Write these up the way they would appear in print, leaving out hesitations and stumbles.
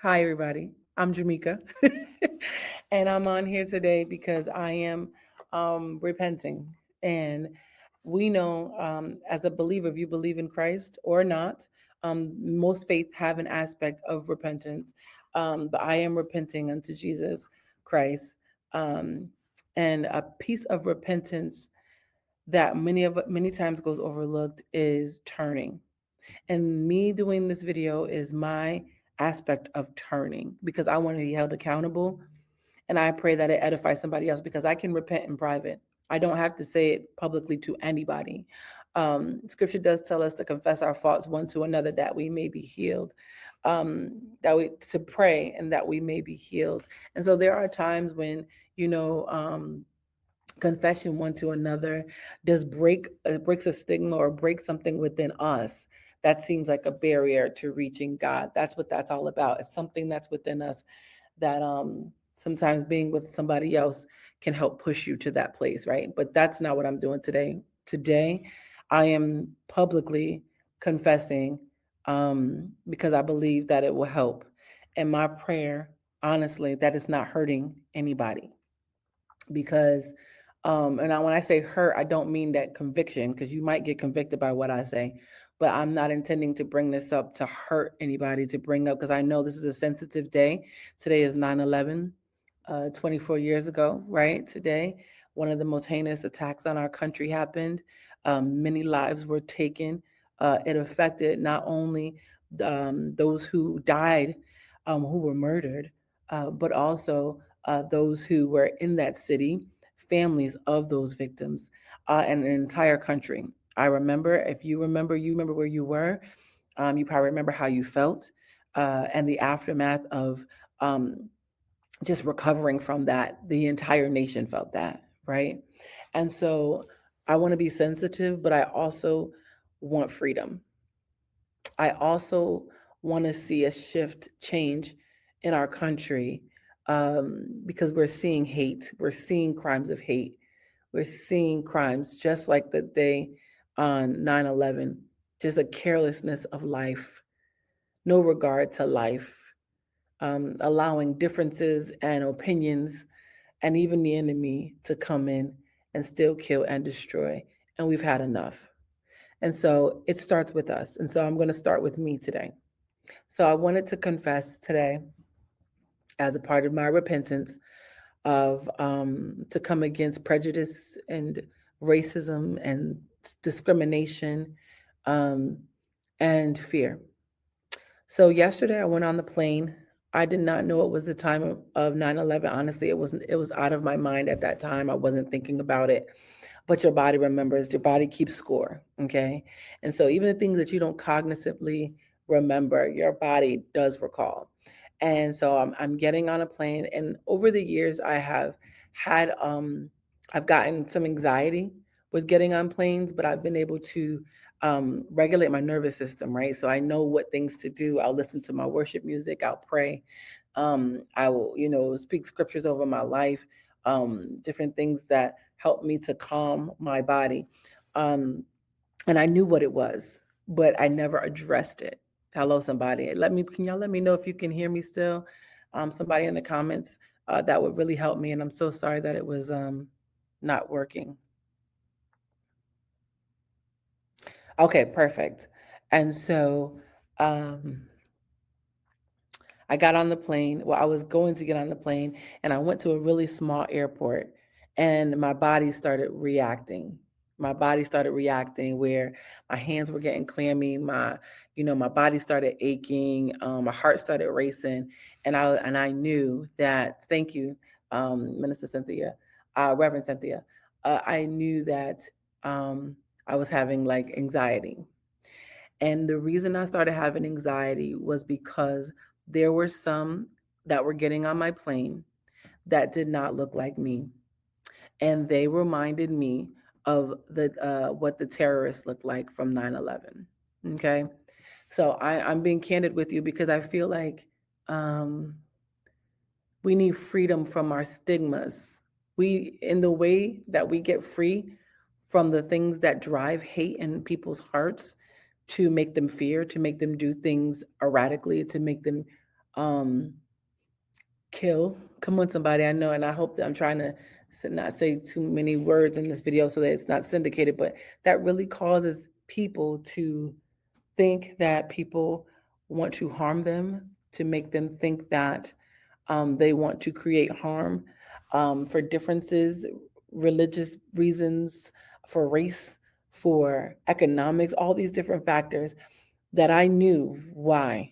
Hi, everybody. I'm Jermika, and I'm on here today because I am repenting. And we know, as a believer, if you believe in Christ or not, most faith have an aspect of repentance. But I am repenting unto Jesus Christ. Um, and a piece of repentance that many times goes overlooked is turning. And me doing this video is my aspect of turning because I want to be held accountable. And I pray that it edifies somebody else because I can repent in private. I don't have to say it publicly to anybody. Scripture does tell us to confess our faults one to another that we may be healed. That we to pray and that we may be healed. And so there are times when you know confession one to another does breaks a stigma or breaks something within us that seems like a barrier to reaching God. That's what that's all about. It's something that's within us that sometimes being with somebody else can help push you to that place, right? But that's not what I'm doing today. Today I am publicly confessing because I believe that it will help. And my prayer, honestly, that is not hurting anybody because when I say hurt, I don't mean that conviction because you might get convicted by what I say, but I'm not intending to bring this up to hurt anybody, to bring up because I know this is a sensitive day. Today is 9/11, 24 years ago, right? Today, one of the most heinous attacks on our country happened. Many lives were taken. It affected not only those who died, who were murdered, but also those who were in that city, families of those victims, and an entire country. I remember, if you remember where you were. You probably remember how you felt and the aftermath of just recovering from that. The entire nation felt that, right? And so I want to be sensitive, but I also want freedom. I also want to see a shift, change in our country because we're seeing hate. We're seeing crimes of hate. We're seeing crimes just like the day on 9/11, just a carelessness of life, no regard to life, allowing differences and opinions and even the enemy to come in and still kill and destroy. And we've had enough. And so it starts with us. And so I'm going to start with me today. So I wanted to confess today, as a part of my repentance, of to come against prejudice and racism and discrimination um, and fear. So yesterday I went on the plane. I did not know it was the time of 9/11. Honestly, it was out of my mind at that time. I wasn't thinking about it. But your body remembers, your body keeps score. Okay. And so even the things that you don't cognitively remember, your body does recall. And so I'm getting on a plane. And over the years, had, I've gotten some anxiety with getting on planes, but I've been able to regulate my nervous system, right? So I know what things to do. I'll listen to my worship music, I'll pray. I will, speak scriptures over my life, different things that help me to calm my body. Um, and I knew what it was, but I never addressed it. Hello, somebody. Can y'all let me know if you can hear me still? Somebody in the comments, that would really help me. And I'm so sorry that it was not working. Okay, perfect. And so um, I got on the plane. Well, I was going to get on the plane, and I went to a really small airport, and my body started reacting. My body started reacting where my hands were getting clammy, my body started aching, my heart started racing, and I knew that. Thank you, Minister Cynthia, Reverend Cynthia. I knew that I was having like anxiety. And the reason I started having anxiety was because there were some that were getting on my plane that did not look like me. And they reminded me of the what the terrorists looked like from 9/11. Okay. So I'm being candid with you because I feel like um, we need freedom from our stigmas. In the way that we get free from the things that drive hate in people's hearts to make them fear, to make them do things erratically, to make them um, kill. Come on, somebody. I know, and I hope that I'm trying to not say too many words in this video so that it's not syndicated, but that really causes people to think that people want to harm them, to make them think that they want to create harm for differences, religious reasons, for race, for economics, all these different factors that I knew why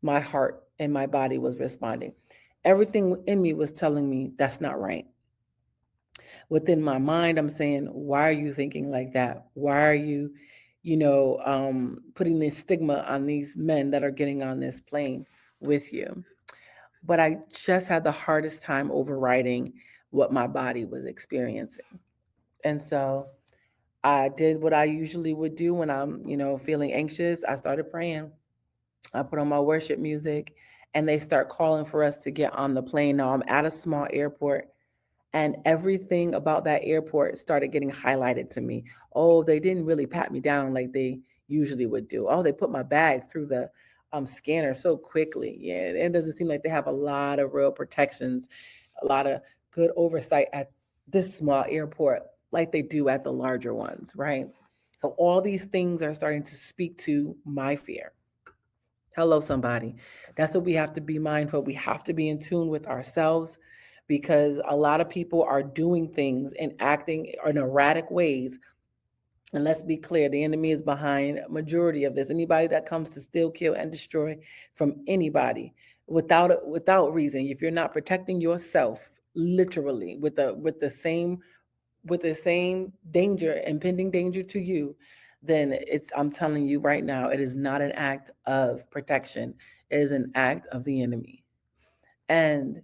my heart and my body was responding. Everything in me was telling me that's not right. Within my mind, I'm saying, why are you thinking like that? Why are you, putting this stigma on these men that are getting on this plane with you? But I just had the hardest time overriding what my body was experiencing. And so I did what I usually would do when I'm, feeling anxious. I started praying. I put on my worship music and they start calling for us to get on the plane. Now I'm at a small airport and everything about that airport started getting highlighted to me. Oh, they didn't really pat me down like they usually would do. Oh, they put my bag through the scanner so quickly. Yeah, it doesn't seem like they have a lot of real protections, a lot of good oversight at this small airport like they do at the larger ones, right? So all these things are starting to speak to my fear. Hello, somebody. That's what we have to be mindful. We have to be in tune with ourselves because a lot of people are doing things and acting in erratic ways. And let's be clear, the enemy is behind a majority of this. Anybody that comes to steal, kill, and destroy from anybody without reason. If you're not protecting yourself, literally with the same danger, impending danger to you, then I'm telling you right now, it is not an act of protection. It is an act of the enemy. And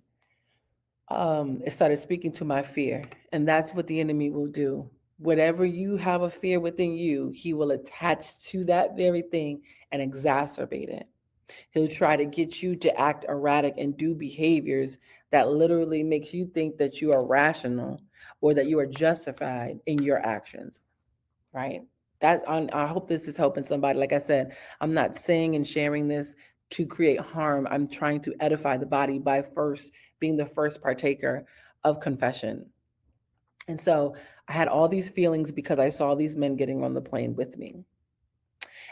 it started speaking to my fear. And that's what the enemy will do. Whatever you have a fear within you, he will attach to that very thing and exacerbate it. He'll try to get you to act erratic and do behaviors that literally makes you think that you are rational or that you are justified in your actions, right? That's on I hope this is helping somebody. Like I said, I'm not saying and sharing this to create harm. I'm trying to edify the body by first being the first partaker of confession. And so I had all these feelings because I saw these men getting on the plane with me.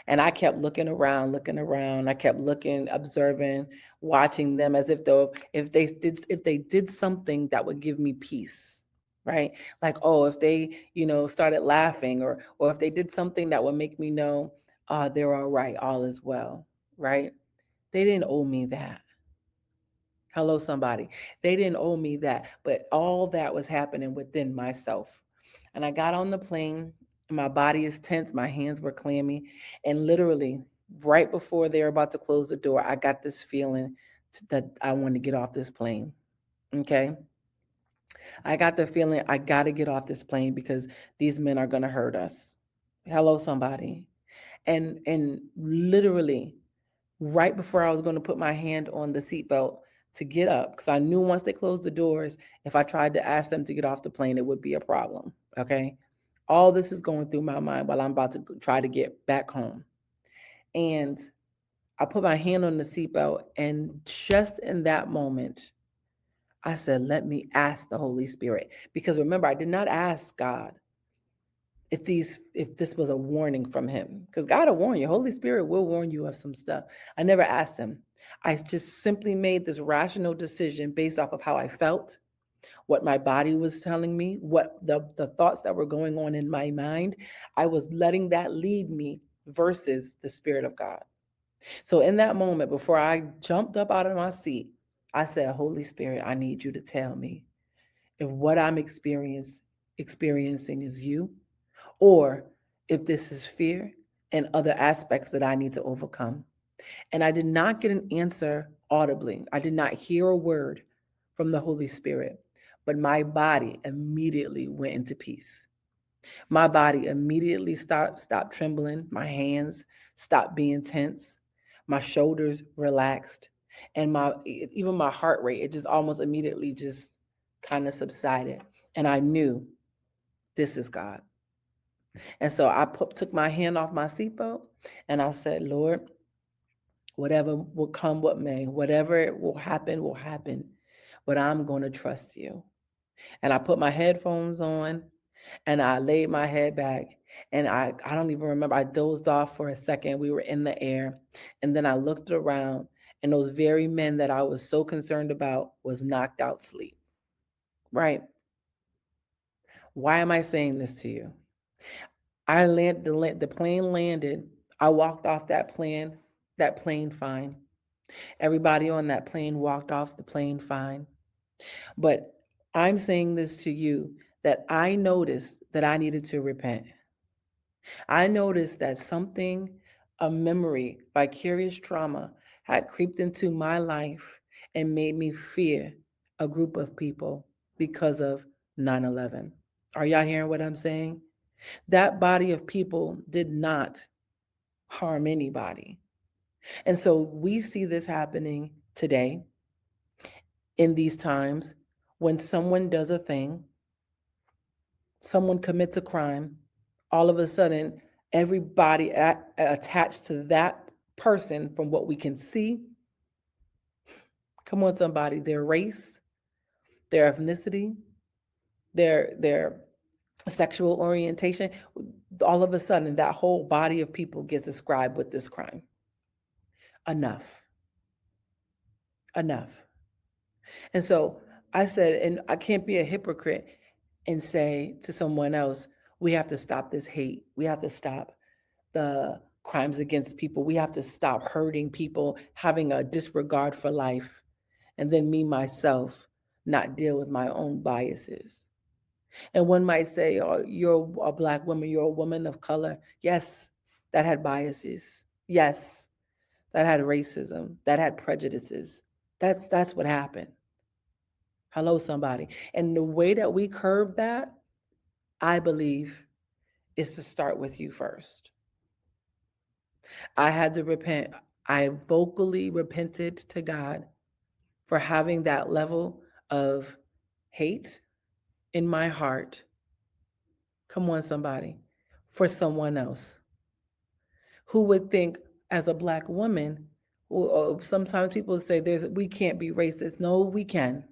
And I kept looking around, looking around. I kept looking, observing, watching them as if they did something that would give me peace, right? Like, oh, if they, started laughing, or if they did something that would make me know, they're all right, all is well, right? They didn't owe me that. Hello, somebody. They didn't owe me that, but all that was happening within myself. And I got on the plane. My body is tense. My hands were clammy. And literally, right before they were about to close the door, I got this feeling that I wanted to get off this plane. Okay. I got the feeling I got to get off this plane because these men are going to hurt us. Hello, somebody. And literally, right before I was going to put my hand on the seatbelt to get up, because I knew once they closed the doors, if I tried to ask them to get off the plane, it would be a problem. Okay. All this is going through my mind while I'm about to try to get back home. And I put my hand on the seatbelt, and just in that moment, I said, let me ask the Holy Spirit. Because remember, I did not ask God if this was a warning from him, because God will warn you. Holy Spirit will warn you of some stuff. I never asked him. I just simply made this rational decision based off of how I felt, what my body was telling me, what the thoughts that were going on in my mind. I was letting that lead me versus the Spirit of God. So in that moment, before I jumped up out of my seat, I said, Holy Spirit, I need you to tell me if what I'm experiencing is you, or if this is fear and other aspects that I need to overcome. And I did not get an answer audibly. I did not hear a word from the Holy Spirit, but my body immediately went into peace. My body immediately stopped trembling. My hands stopped being tense. My shoulders relaxed, and even my heart rate, it just almost immediately just kind of subsided. And I knew this is God. And so I took my hand off my seatbelt and I said, Lord, Whatever will come, what may, whatever will happen, will happen. But I'm going to trust you. And I put my headphones on and I laid my head back. And I don't even remember. I dozed off for a second. We were in the air. And then I looked around, and those very men that I was so concerned about was knocked out sleep. Right? Why am I saying this to you? The plane landed. I walked off that plane fine. Everybody on that plane walked off the plane fine. But I'm saying this to you that I noticed that I needed to repent. I noticed that something, a memory, vicarious trauma, had creeped into my life and made me fear a group of people because of 9/11. Are y'all hearing what I'm saying? That body of people did not harm anybody. And so we see this happening today in these times when someone does a thing, someone commits a crime, all of a sudden, everybody attached to that person, from what we can see, come on, somebody, their race, their ethnicity, their sexual orientation, all of a sudden, that whole body of people gets described with this crime. Enough. Enough. And so I said, and I can't be a hypocrite and say to someone else, we have to stop this hate. We have to stop the crimes against people. We have to stop hurting people, having a disregard for life, and then me, myself, not deal with my own biases. And one might say, oh, you're a Black woman, you're a woman of color. Yes, that had biases. Yes, that had racism, that had prejudices. That's what happened. Hello, somebody. And the way that we curb that, I believe, is to start with you first. I had to repent. I vocally repented to God for having that level of hate in my heart. Come on, somebody, for someone else. Who would think, as a Black woman, or sometimes people say we can't be racist. No, we can.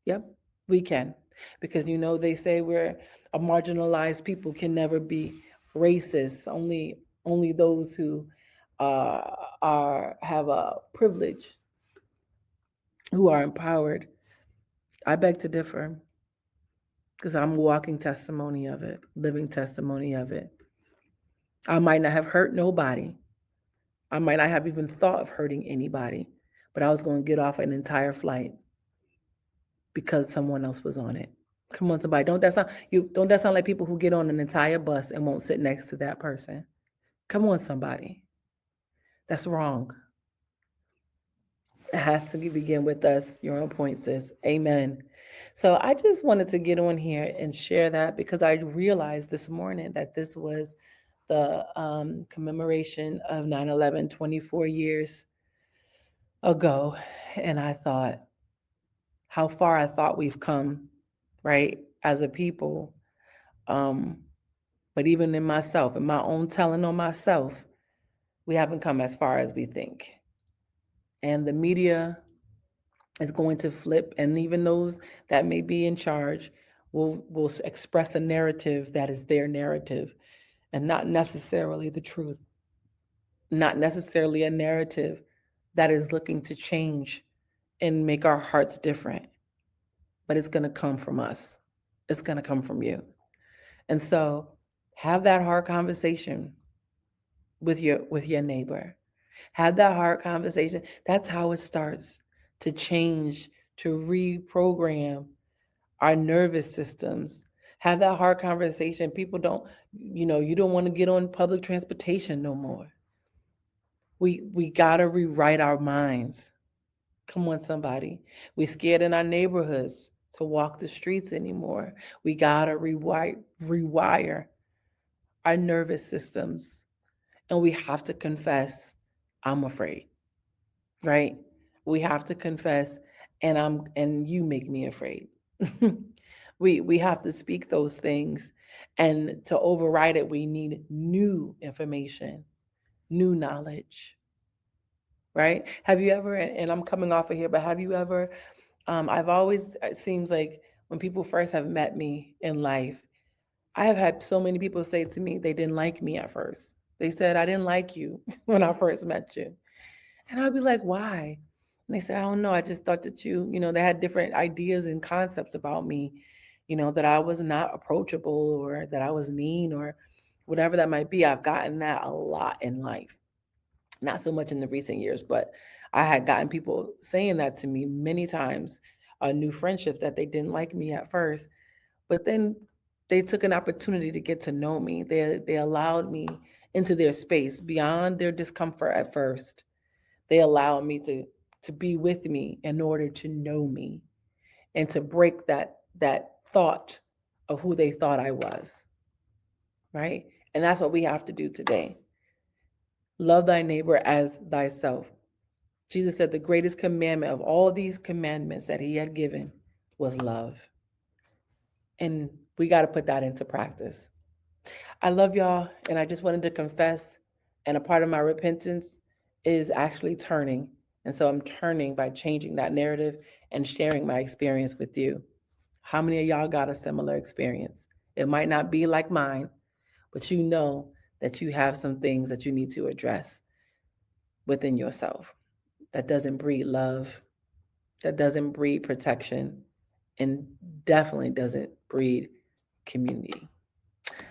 Yep, we can. Because they say we're a marginalized people can never be racist. Only those who uh, have a privilege, who are empowered. I beg to differ, because I'm walking testimony of it, living testimony of it. I might not have hurt nobody. I might not have even thought of hurting anybody, but I was going to get off an entire flight because someone else was on it. Come on, somebody. Don't that sound like people who get on an entire bus and won't sit next to that person? Come on, somebody. That's wrong. It has to begin with us. Your own point, sis. Amen. So I just wanted to get on here and share that, because I realized this morning that this was the commemoration of 9/11, 24 years ago. And I thought how far I thought we've come, right, as a people. Um, but even in myself, in my own telling on myself, we haven't come as far as we think. And the media is going to flip, and even those that may be in charge will express a narrative that is their narrative, and not necessarily the truth, not necessarily a narrative that is looking to change and make our hearts different. But it's going to come from us. It's going to come from you. And so have that hard conversation with your neighbor. Have that hard conversation. That's how it starts to change, to reprogram our nervous systems. Have that hard conversation. People don't, you don't want to get on public transportation no more. We gotta rewrite our minds. Come on, somebody. We scared in our neighborhoods to walk the streets anymore. We gotta rewire our nervous systems. And we have to confess, I'm afraid, right? We have to confess, and you make me afraid. We have to speak those things, and to override it, we need new information, new knowledge. right? Have you ever, and I'm coming off of here, but have you ever, I've always, it seems like when people first have met me in life, I have had so many people say to me they didn't like me at first. They said, I didn't like you when I first met you. And I'd be like, why? And they said, I don't know. I just thought that they had different ideas and concepts about me, that I was not approachable or that I was mean or whatever that might be. I've gotten that a lot in life. Not so much in the recent years, but I had gotten people saying that to me many times, new friendships that they didn't like me at first, but then they took an opportunity to get to know me. They allowed me into their space beyond their discomfort at first. They allowed me to be with me in order to know me and to break that thought of who they thought I was, right? And that's what we have to do today. Love thy neighbor as thyself. Jesus said the greatest commandment of all these commandments that he had given was love. And we got to put that into practice. I love y'all, and I just wanted to confess. And a part of my repentance is actually turning. And so I'm turning by changing that narrative and sharing my experience with you. How many of y'all got a similar experience? It might not be like mine, but you know that you have some things that you need to address within yourself. That doesn't breed love, that doesn't breed protection, and definitely doesn't breed community.